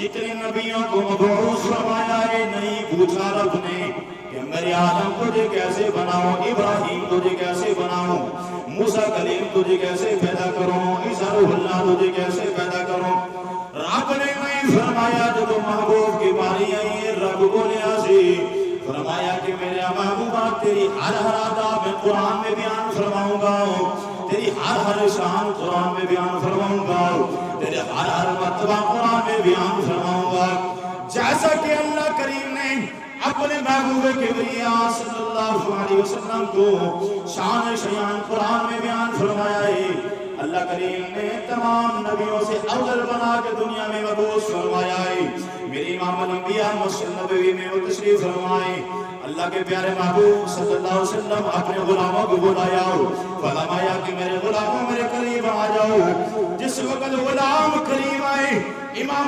جتنے نبیوں کو مبعوث فرمایا ہے نہیں پوچھا رب نے کہ میرے آدم تجھے کیسے بناؤں، ابراہیم تجھے کیسے بناؤں، موسیٰ کلیم تجھے کیسے پیدا کروں، عیسیٰ روح اللہ تجھے کیسے پیدا کروں۔ رب نے نہیں فرمایا جب محبوب کی باری آئی ہے رب بولے آسی فرمایا کہ میرے محبوبہ تیری ہر ادا میں قرآن میں بیان فرماؤں گا، تیری ہر شان قرآن میں بیان فرماؤں گا، تیرے ہر مرتبہ قرآن میں بیان فرماؤں گا۔ جیسا کہ اللہ کریم نے اپنے محبوب کبریاء صلی اللہ علیہ وسلم کو شان شیان قرآن میں بیان فرمایا ہے، اللہ کریم نے تمام نبیوں سے افضل بنا کے دنیا میں مبعوث فرمایا ہے۔ میری امام الانبیاء مسجد نبوی میں وہ تشریف فرمائے، اللہ کے پیارے محبوب صلی اللہ علیہ وسلم اپنے غلاموں کو بلایا فرمایا کہ میرے غلاموں میرے قریب آ جاؤ۔ جس وقت غلام قریب آئے امام